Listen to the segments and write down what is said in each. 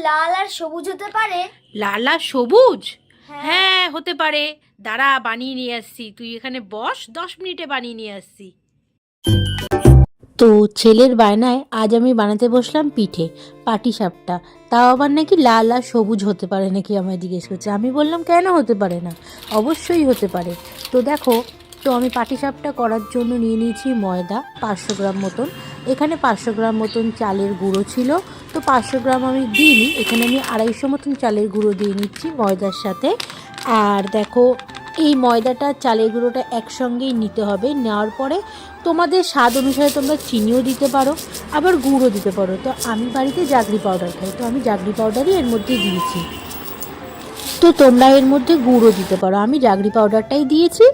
লাল আর সবুজ হতে পারে? লাল আর সবুজ? হ্যাঁ হতে পারে। দাঁড়া বানিয়ে নিয়ে আসছি, তুই এখানে বস, 10 মিনিটে বানিয়ে নিয়ে আসছি। তো ছেলের বায়নায় আজ আমি বানাতে বসলাম পিঠে, পাটিসাপটা। তাও আবার নাকি লাল আর সবুজ হতে পারে নাকি, আমায় জিজ্ঞেস করছে। আমি বললাম কেন হতে পারে না, অবশ্যই হতে পারে। তো দেখো, তো আমি পাটিসাপটা করার জন্য নিয়ে নিয়েছি ময়দা 500 গ্রাম মতন। এখানে 500 গ্রাম মতন চালের গুঁড়ো ছিল, তো 500 গ্রাম আমি দিইনি, এখানে আমি 250 মতন চালের গুঁড়ো দিয়ে নিচ্ছি ময়দার সাথে। আর দেখো, এই ময়দাটা চালের গুঁড়োটা একসঙ্গেই নিতে হবে। নেওয়ার পরে তোমাদের স্বাদ অনুসারে তোমরা চিনিও দিতে পারো, আবার গুঁড়ও দিতে পারো। তো আমি বাড়িতে জাগরি পাউডার খাই, তো আমি জাগরি পাউডারই এর মধ্যে দিয়েছি। তো তোমরা এর মধ্যে গুঁড়ো দিতে পারো, আমি জাগরি পাউডারটাই দিয়েছি।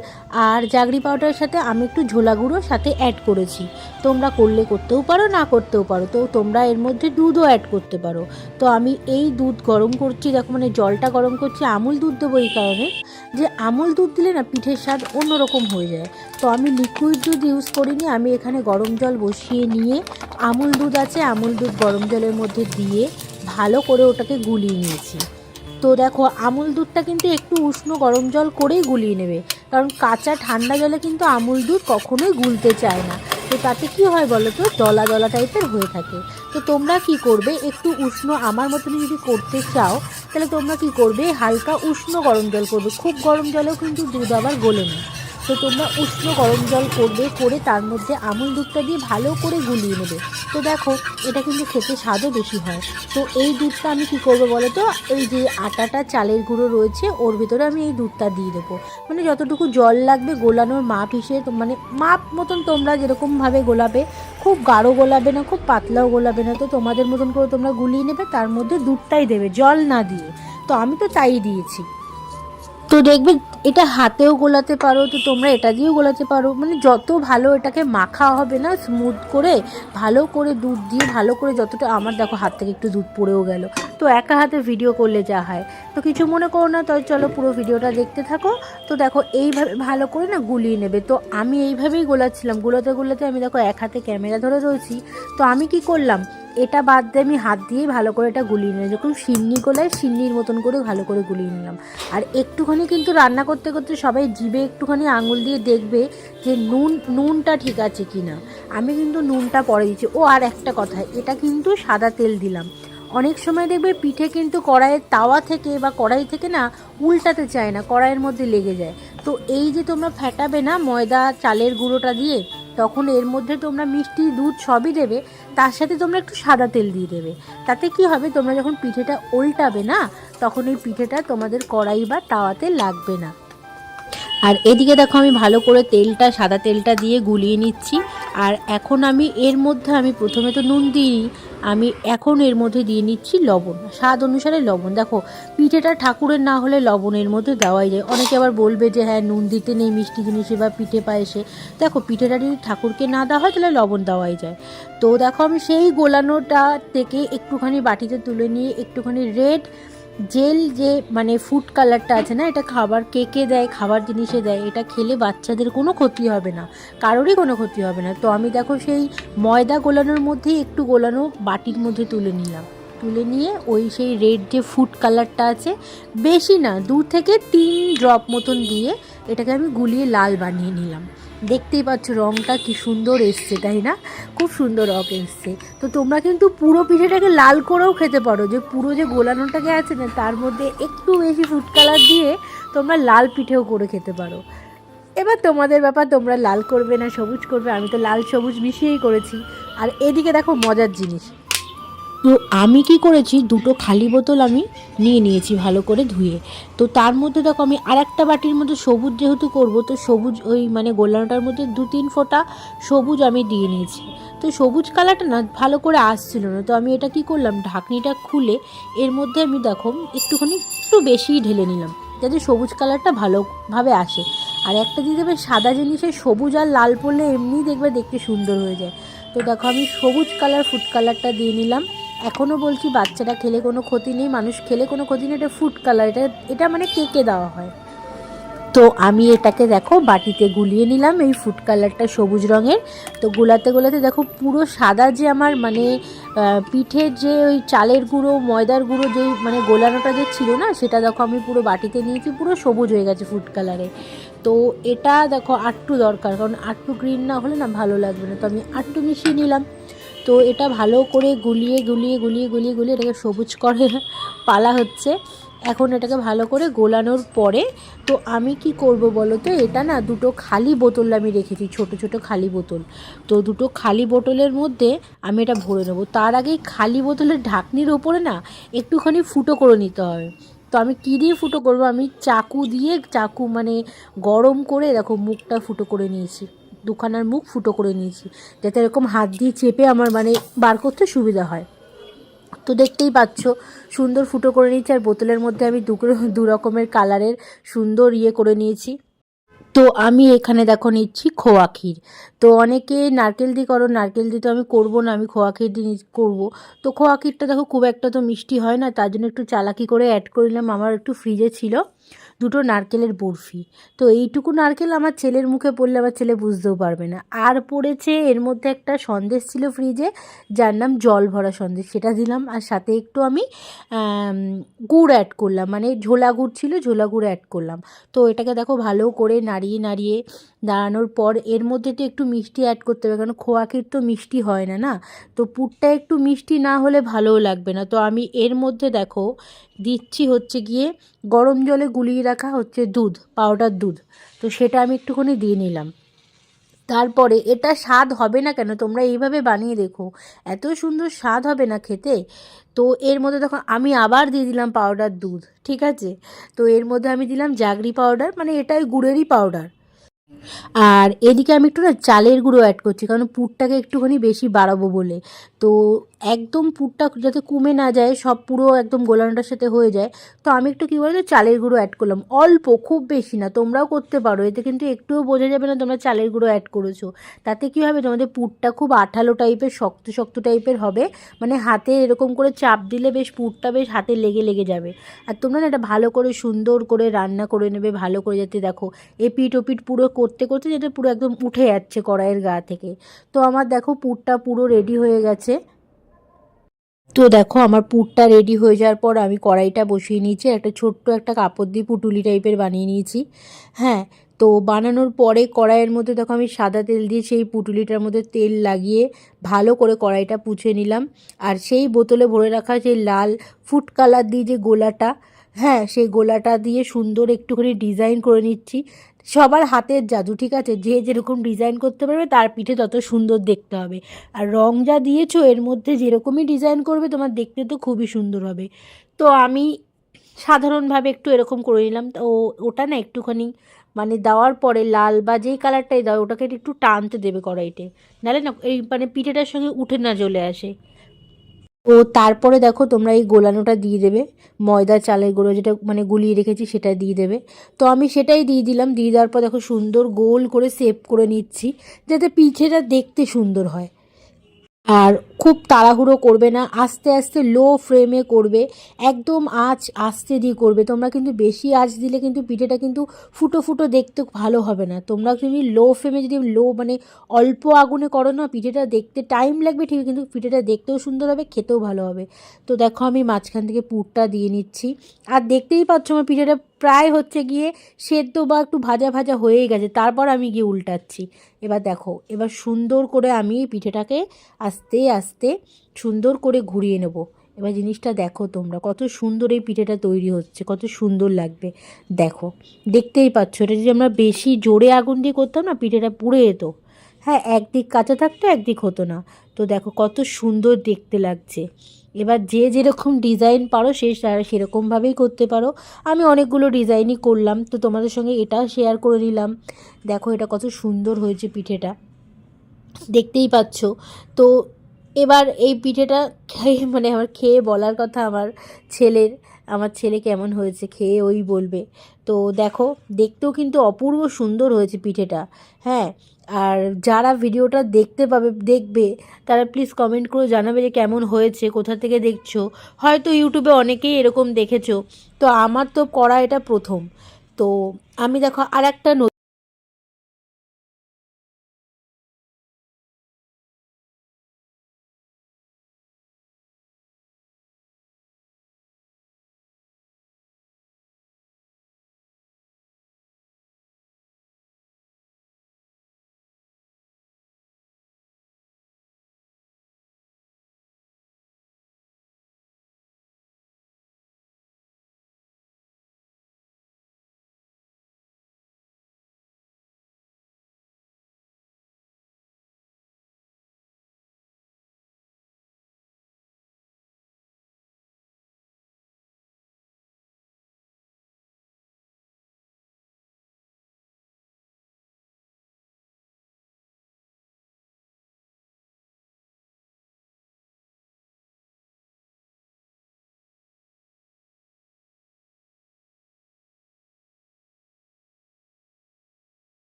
আর জাগরি পাউডারের সাথে আমি একটু ঝোলা গুঁড়ো সাথে অ্যাড করেছি। তোমরা করলে করতেও পারো, না করতেও পারো। তো তোমরা এর মধ্যে দুধও অ্যাড করতে পারো। তো আমি এই দুধ গরম করছি, দেখো মানে জলটা গরম করছি। আমুল দুধ দেবো এই কারণে যে আমুল দুধ দিলে না পিঠের স্বাদ অন্যরকম হয়ে যায়। তো আমি লিকুইড দুধ ইউজ করিনি, আমি এখানে গরম জল বসিয়ে নিয়ে আমুল দুধ আছে, আমুল দুধ গরম জলের মধ্যে দিয়ে ভালো করে ওটাকে গুলিয়ে নিয়েছি। তো দেখো, আমুল দুধটা কিন্তু একটু উষ্ণ গরম জল করেই গুলিয়ে নেবে, কারণ কাঁচা ঠান্ডা জলে কিন্তু আমুল দুধ কখনোই গুলতে চায় না। তো তাতে কি হয় বলো তো, দলা দলা টাইপের হয়ে থাকে। তো তোমরা কি করবে, একটু উষ্ণ আমার মতনই যদি করতে চাও, তাহলে তোমরা কি করবে, হালকা উষ্ণ গরম জল করবে। খুব গরম জলেও কিন্তু দুধ আবার গলে না। তো তোমরা উষ্ণ গরম জল করবে, করে তার মধ্যে আমুল দুধটা দিয়ে ভালো করে গুলিয়ে নেবে। তো দেখো, এটা কিন্তু খেতে স্বাদও বেশি হয়। তো এই দুধটা আমি কি করবো বলো তো, এই যে আটাটা চালের গুঁড়ো রয়েছে ওর ভিতরে আমি এই দুধটা দিয়ে দেবো। মানে যতটুকু জল লাগবে গোলানোর মাপ হিসেবে, মানে মাপ মতন তোমরা যেরকমভাবে গোলাবে, খুব গাঢ় গোলাবে না, খুব পাতলাও গোলাবে না। তো তোমাদের মতন করে তোমরা গুলিয়ে নেবে, তার মধ্যে দুধটাই দেবে, জল না দিয়ে। তো আমি তো তাই দিয়েছি। তো দেখবে এটা হাতেও গোলাতে পারো, তো তোমরা এটা দিয়েও গোলাতে পারো। মানে যত ভালো এটাকে মাখা হবে না স্মুথ করে, ভালো করে দুধ দিয়ে ভালো করে, যতটা আমার দেখো হাত থেকে একটু দুধ পড়েও গেল। তো একা হাতে ভিডিও করলে যা হয়, তো কিছু মনে করো না। তো চলো পুরো ভিডিওটা দেখতে থাকো। তো দেখো এইভাবে ভালো করে না গুলিয়ে নেবে। তো আমি এইভাবেই গোলাচ্ছিলাম, গোলাতে গোলাতে আমি দেখো এক হাতে ক্যামেরা ধরে রয়েছি। তো আমি কি করলাম, এটা বাদ দিয়ে আমি হাত দিয়েই ভালো করে এটা গুলিয়ে নিলাম, যখন সিন্নি গোলায় সিন্নির মতন করে ভালো করে গুলিয়ে নিলাম। আর একটুখানি কিন্তু রান্না করতে করতে সবাই জিভে একটুখানি আঙুল দিয়ে দেখবে যে নুনটা ঠিক আছে কি না। আমি কিন্তু নুনটা পরে দিচ্ছি। ও আর একটা কথা, এটা কিন্তু সাদা তেল দিলাম। অনেক সময় দেখবে পিঠে কিন্তু কড়াইয়ের তাওয়া থেকে বা কড়াই থেকে না উল্টাতে চায় না, কড়াইয়ের মধ্যে লেগে যায়। তো এই যে তোমরা ফেটাবে না ময়দা চালের গুঁড়োটা দিয়ে, তখন এর মধ্যে তোমরা মিষ্টি দুধ সবই দেবে, তার সাথে তোমরা একটু সাদা তেল দিয়ে দেবে। তাতে কি হবে, তোমরা যখন পিঠেটা উল্টাবে না, তখন এই পিঠেটা তোমাদের কড়াই বা তাওয়াতে লাগবে না। আর এদিকে দেখো, আমি ভালো করে তেলটা, সাদা তেলটা দিয়ে গুলিয়ে নিচ্ছি। আর এখন আমি এর মধ্যে, আমি প্রথমে তো নুন দিই, আমি এখন এর মধ্যে দিয়ে নিচ্ছি লবণ, স্বাদ অনুসারে লবণ। দেখো, পিঠেটা ঠাকুরের না হলে লবণের মধ্যে দেওয়াই যায়। অনেকে আবার বলবে যে হ্যাঁ নুন দিতে নেই মিষ্টি জিনিসে বা পিঠে পায়েসে। দেখো, পিঠেটা যদি ঠাকুরকে না দেওয়া হয় তাহলে লবণ দেওয়াই যায়। তো দেখো, আমি সেই গোলানোটা থেকে একটুখানি বাটিতে তুলে নিয়ে একটুখানি রেড জেল, যে মানে ফুড কালারটা আছে না, এটা খাবার কেকে দেয়, খাবার জিনিসে দেয়। এটা খেলে বাচ্চাদের কোনো ক্ষতি হবে না, কারোরই কোনো ক্ষতি হবে না। তো আমি দেখো সেই ময়দা গোলানোর মধ্যেই একটু গোলানো বাটির মধ্যে তুলে নিলাম। তুলে নিয়ে ওই সেই রেড যে ফুড কালারটা আছে, বেশি না 2 থেকে 3 ড্রপ মতন দিয়ে এটাকে আমি গুলিয়ে লাল বানিয়ে নিলাম। দেখতেই পাচ্ছ রঙটা কি সুন্দর এসছে, তাই না? খুব সুন্দর রং এসছে। তো তোমরা কিন্তু পুরো পিঠেটাকে লাল করেও খেতে পারো, যে পুরো যে গোলানোটাকে আছে না তার মধ্যে একটু বেশি ফুড কালার দিয়ে তোমরা লাল পিঠেও করে খেতে পারো। এবার তোমাদের ব্যাপার, তোমরা লাল করবে না সবুজ করবে। আমি তো লাল সবুজ মিশিয়েই করেছি। আর এদিকে দেখো মজার জিনিস, তো আমি কি করেছি, 2টো খালি বোতল আমি নিয়ে নিয়েছি ভালো করে ধুয়ে। তো তার মধ্যে দেখো, আমি আর একটা বাটির মধ্যে সবুজ যেহেতু করব, তো সবুজ ওই মানে গোলানোটার মধ্যে 2-3 ফোঁটা সবুজ আমি দিয়ে নিয়েছি। তো সবুজ কালারটা না ভালো করে আসছিল না, তো আমি এটা কি করলাম, ঢাকনিটা খুলে এর মধ্যে আমি দেখো একটুখানি একটু বেশিই ঢেলে নিলাম, যাতে সবুজ কালারটা ভালোভাবে আসে। আর একটা দিয়ে দেবে সাদা জিনিসে সবুজ আর লাল পড়লে এমনি দেখবে দেখতে সুন্দর হয়ে যায়। তো দেখো, আমি সবুজ কালার ফুড কালারটা দিয়ে নিলাম। এখনও বলছি, বাচ্চারা খেলে কোনো ক্ষতি নেই, মানুষ খেলে কোনো ক্ষতি নেই। এটা ফুড কালার, এটা মানে কেকে দেওয়া হয়। তো আমি এটাকে দেখো বাটিতে গুলিয়ে নিলাম, এই ফুড কালারটা সবুজ রঙের। তো গোলাতে গোলাতে দেখো পুরো সাদা যে আমার মানে পিঠের যে ওই চালের গুঁড়ো ময়দার গুঁড়ো যেই মানে গোলানোটা যে ছিল না, সেটা দেখো আমি পুরো বাটিতে নিয়েছি, পুরো সবুজ হয়ে গেছে ফুড কালারে। তো এটা দেখো আটটু দরকার, কারণ আটটু গ্রিন না হলে না ভালো লাগবে না, তো আমি আটটু মিশিয়ে নিলাম। তো এটা ভালো করে গুলিয়ে গুলিয়ে গুলিয়ে গুলিয়ে গুলিয়ে এটাকে সবুজ করে পালা হচ্ছে। এখন এটাকে ভালো করে গোলানোর পরে তো আমি কি করব বলো তো, এটা না দুটো খালি বোতল আমি রেখেছি, ছোট ছোট খালি বোতল। তো দুটো খালি বোতলের মধ্যে আমি এটা ভরে নেব। তার আগে খালি বোতলের ঢাকনির ওপরে না একটুখানি ফুটো করে নিতে হবে। তো আমি কী দিয়ে ফুটো করব, আমি চাকু দিয়ে, চাকু মানে গরম করে দেখো মুখটা ফুটো করে নিয়েছি, দুখানার মুখ ফুটো করে নিয়েছি, যাতে এরকম হাত দিয়ে চেপে আমার মানে বার করতে সুবিধা হয়। তো দেখতেই পাচ্ছ সুন্দর ফুটো করে নিয়েছি, আর বোতলের মধ্যে আমি দু রকমের কালারের সুন্দর করে নিয়েছি। তো আমি এখানে দেখো নিচ্ছি খোয়া ক্ষীর। তো অনেকে নারকেল দিয়ে করো, নারকেল দিয়ে তো আমি করবো না, আমি খোয়া ক্ষীর দিয়ে করবো। তো খোয়া ক্ষীরটা দেখো খুব একটা তো মিষ্টি হয় না, তার জন্য একটু চালাকি করে অ্যাড করলাম। আমার একটু ফ্রিজে ছিল দুটো নারকেলের বরফি। তো এইটুকু নারকেল আমার ছেলের মুখে পড়লে আমার ছেলে বুঝতেও পারবে না। আর পড়েছে এর মধ্যে একটা সন্দেশ ছিল ফ্রিজে, যার নাম জল ভরা সন্দেশ, সেটা দিলাম। আর সাথে একটু আমি গুড় অ্যাড করলাম, মানে ঝোলা গুড় ছিল, ঝোলা গুড় অ্যাড করলাম। তো এটাকে দেখো ভালো করে নাড়িয়ে নাড়িয়ে দাঁড়ানোর পর এর মধ্যে তো একটু মিষ্টি অ্যাড করতে হবে, কারণ খোয়া ক্ষীর তো মিষ্টি হয় না, না। তো পুরটা একটু মিষ্টি না হলে ভালোও লাগবে না। তো আমি এর মধ্যে দেখো দিচ্ছি হচ্ছে গিয়ে গরম জলে গুলিয়ে রাখা হচ্ছে দুধ, পাউডার দুধ। তো সেটা আমি একটুখানি দিয়ে নিলাম। তারপরে এটা স্বাদ হবে না কেন, তোমরা এইভাবে বানিয়ে দেখো, এত সুন্দর স্বাদ হবে না খেতে। তো এর মধ্যে তখন আমি আবার দিয়ে দিলাম পাউডার দুধ, ঠিক আছে। তো এর মধ্যে আমি দিলাম জাগরি পাউডার, মানে এটাই গুড়েরই পাউডার। আর এদিকে আমি একটু না চালের গুঁড়ো অ্যাড করছি, কারণ পুরটাকে একটুখানি বেশি বাড়াবো বলে। তো একদম পুরটা যাতে কমে না যায়, সব পুরো একদম গোলানোটার সাথে হয়ে যায়। তো আমি একটু কী বলতো চালের গুঁড়ো অ্যাড করলাম, অল্প, খুব বেশি না। তোমরাও করতে পারো, এতে কিন্তু একটুও বোঝা যাবে না তোমরা চালের গুঁড়ো অ্যাড করেছো। তাতে কী হবে, তোমাদের পুরটা খুব আঠালো টাইপের, শক্ত শক্ত টাইপের হবে, মানে হাতে এরকম করে চাপ দিলে বেশ পুরটা বেশ হাতে লেগে লেগে যাবে। আর তোমরা না এটা ভালো করে সুন্দর করে রান্না করে নেবে, ভালো করে, যাতে দেখো এপিট ওপিট পুরো করতে করতে যেটা পুরো একদম উঠে যাচ্ছে কড়াইয়ের গা থেকে। তো আমার দেখো পুরটা পুরো রেডি হয়ে গেছে। তো দেখো আমার পুরটা রেডি হয়ে যাওয়ার পর আমি কড়াইটা বসিয়ে নিয়েছি, একটা ছোট্ট একটা কাপড় দিয়ে পুটুলি টাইপের বানিয়ে নিয়েছি। হ্যাঁ, তো বানানোর পরে কড়াইয়ের মধ্যে দেখো আমি সাদা তেল দিয়ে সেই পুটুলিটার মধ্যে তেল লাগিয়ে ভালো করে কড়াইটা পুছে নিলাম। আর সেই বোতলে ভরে রাখা সেই লাল ফুড কালার দিয়ে যে গোলাটা, হ্যাঁ সেই গোলাটা দিয়ে সুন্দর একটুখানি ডিজাইন করে নিচ্ছি। সবার হাতের জাদু, ঠিক আছে, যে যেরকম ডিজাইন করতে পারবে তার পিঠে তত সুন্দর দেখতে হবে। আর রং যা দিয়েছো এর মধ্যে যেরকমই ডিজাইন করবে তোমার দেখতে তো খুবই সুন্দর হবে। তো আমি সাধারণভাবে একটু এরকম করে নিলাম। তো ওটা না একটুখানি মানে দেওয়ার পরে লাল বা যেই কালারটাই দাও ওটাকে একটু টানতে দেবে কড়াইতে, নাহলে না এই মানে পিঠেটার সঙ্গে উঠে না চলে আসে। ও তারপরে দেখো তোমরা এই গোলানোটা দিয়ে দেবে, ময়দা চালের গুঁড়ো যেটা মানে গুলিয়ে রেখেছি সেটা দিয়ে দেবে। তো আমি সেটাই দিয়ে দিলাম। দিয়ে দেওয়ার পর দেখো সুন্দর গোল করে শেপ করে নিচ্ছি, যাতে পিঠেটা দেখতে সুন্দর হয়। আর খুব তাড়াহুড়ো করবে না, আস্তে আস্তে লো ফ্লেমে করবে, একদম আঁচ আস্তে দিয়ে করবে। তোমরা কিন্তু বেশি আঁচ দিলে কিন্তু পিঠেটা কিন্তু ফুটো ফুটো দেখতে ভালো হবে না। তোমরা যদি লো ফ্লেমে যদি মানে অল্প আগুনে করো না, পিঠেটা দেখতে টাইম লাগবে ঠিক, কিন্তু পিঠেটা দেখতেও সুন্দর হবে, খেতেও ভালো হবে। তো দেখো আমি মাঝখান থেকে পুরটা দিয়ে নিচ্ছি, আর দেখতেই পাচ্ছ আমার পিঠেটা প্রায় হচ্ছে গিয়ে সেদ্ধ বা একটু ভাজা ভাজা হয়েই গেছে। তারপর আমি গিয়ে উল্টাচ্ছি। এবার দেখো, এবার সুন্দর করে আমি এই পিঠেটাকে আস্তে আস্তে সুন্দর করে ঘুরিয়ে নেব। এবার জিনিসটা দেখো তোমরা কত সুন্দর এই পিঠেটা তৈরি হচ্ছে, কত সুন্দর লাগবে দেখো। দেখতেই পাচ্ছ, এটা যদি আমরা বেশি জোরে আগুন দিয়ে করতাম না পিঠেটা পুড়ে যেত। হ্যাঁ, একদিক কাঁচা থাকতো একদিক হতো না। তো দেখো কত সুন্দর দেখতে লাগছে। এবার যে যেরকম ডিজাইন পারো সেরকমভাবেই করতে পারো। আমি অনেকগুলো ডিজাইনই করলাম, তো তোমাদের সঙ্গে এটা শেয়ার করে নিলাম। দেখো এটা কত সুন্দর হয়েছে পিঠেটা, দেখতেই পাচ্ছ। তো এবার এই পিঠেটা খেয়ে মানে আমার খেয়ে বলার কথা আমার ছেলের, আমার ছেলে কেমন হয়েছে খেয়ে ওই বলবে। তো দেখো দেখতেও কিন্তু অপূর্ব সুন্দর হয়েছে পিঠেটা। হ্যাঁ, আর যারা ভিডিওটা দেখবে তারা প্লিজ কমেন্ট করে জানাবে যে কেমন হয়েছে, কোথা থেকে দেখছো। হয়তো ইউটিউবে অনেকেই এরকম দেখেছো, তো আমার তো করা এটা প্রথম। তো আমি দেখো আর একটা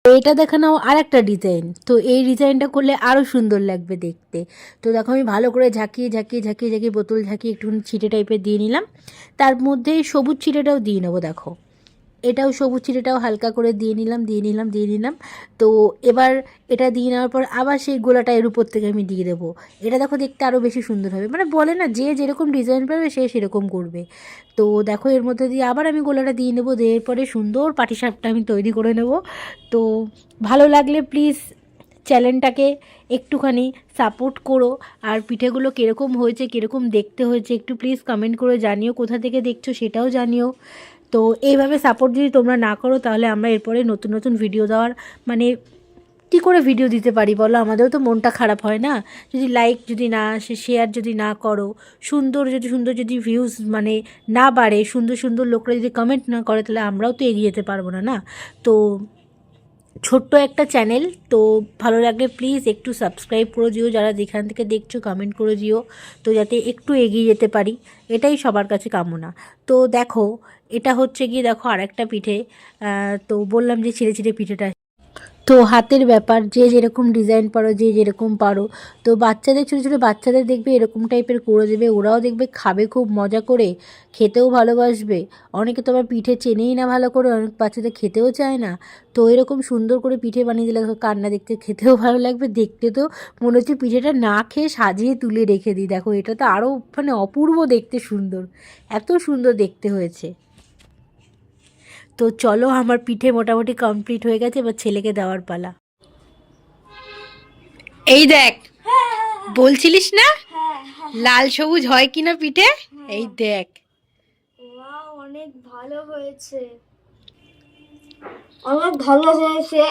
এটা দেখে নাও আর একটা ডিজাইন। তো এই ডিজাইনটা করলে আরও সুন্দর লাগবে দেখতে। তো দেখো আমি ভালো করে ঝাঁকিয়ে ঝাঁকিয়ে ঝাঁকিয়ে ঝাঁকিয়ে বোতল ঝাঁকিয়ে একটুখানি ছিটে টাইপের দিয়ে নিলাম। তার মধ্যে সবুজ ছিটেটাও দিয়ে নেবো। দেখো এটাও সবুজ ছিটেটাও হালকা করে দিয়ে নিলাম। তো এবার এটা দিয়ে নেওয়ার পর আবার সেই গোলাটা এর উপর থেকে আমি দিয়ে দেবো। এটা দেখো দেখতে আরও বেশি সুন্দর হবে, মানে বলে না যে যেরকম ডিজাইন পারবে সে সেরকম করবে। তো দেখো এর মধ্যে দিয়ে আবার আমি গোলাটা দিয়ে নেবো, দেওয়ার পরে সুন্দর পাটিসাপটা আমি তৈরি করে নেব। তো ভালো লাগলে প্লিজ চ্যানেলটাকে একটুখানি সাপোর্ট করো। আর পিঠেগুলো কীরকম হয়েছে, কীরকম দেখতে হয়েছে একটু প্লিজ কমেন্ট করে জানিও, কোথা থেকে দেখছো সেটাও জানিও। তো এইভাবে সাপোর্ট যদি তোমরা না করো তাহলে আমরা এরপরে নতুন নতুন ভিডিও দেওয়ার মানে কী করে ভিডিও দিতে পারি বলো? আমাদেরও তো মনটা খারাপ হয় না যদি লাইক যদি না আসে, শেয়ার যদি না করো, সুন্দর যদি ভিউজ মানে না বাড়ে, সুন্দর সুন্দর লোকরা যদি কমেন্ট না করে, তাহলে আমরাও তো এগিয়ে যেতে পারবো না। তো ছোট্ট একটা চ্যানেল, তো ভালো লাগলে প্লিজ একটু সাবস্ক্রাইব করে দিও, যারা যেখান থেকে দেখছো কমেন্ট করে দিও, তো যাতে একটু এগিয়ে যেতে পারি, এটাই সবার কাছে কামনা। তো দেখো এটা হচ্ছে গিয়ে দেখো আরেকটা পিঠে। তো বললাম যে ছিঁড়ে ছিঁড়ে পিঠেটা, তো হাতের ব্যাপার, যে যেরকম ডিজাইন পারো, যে যেরকম পারো। তো বাচ্চাদের ছোটো ছোটো বাচ্চাদের দেখবে এরকম টাইপের করে দেবে, ওরাও দেখবে খাবে খুব মজা করে, খেতেও ভালোবাসবে। অনেকে তো আবার পিঠে চেনেই না ভালো করে, অনেক বাচ্চাদের খেতেও চায় না। তো এরকম সুন্দর করে পিঠে বানিয়ে দিলে কান্না দেখতে, খেতেও ভালো লাগবে, দেখতে তো মনে হচ্ছে পিঠেটা না খেয়ে সাজিয়ে তুলে রেখে দিই। দেখো এটা তো আরও মানে অপূর্ব দেখতে, সুন্দর, এত সুন্দর দেখতে হয়েছে। তো চলো আমার পিঠে মোটামুটি কমপ্লিট হয়ে গেছে, এবার ছেলেকে দেওয়ার পালা। এই দেখ, বলছিলিস না লাল সবুজ হয় কিনা পিঠে, এই দেখ। ওয়াও, অনেক ভালো হয়েছে, অনেক ভালো হয়েছে।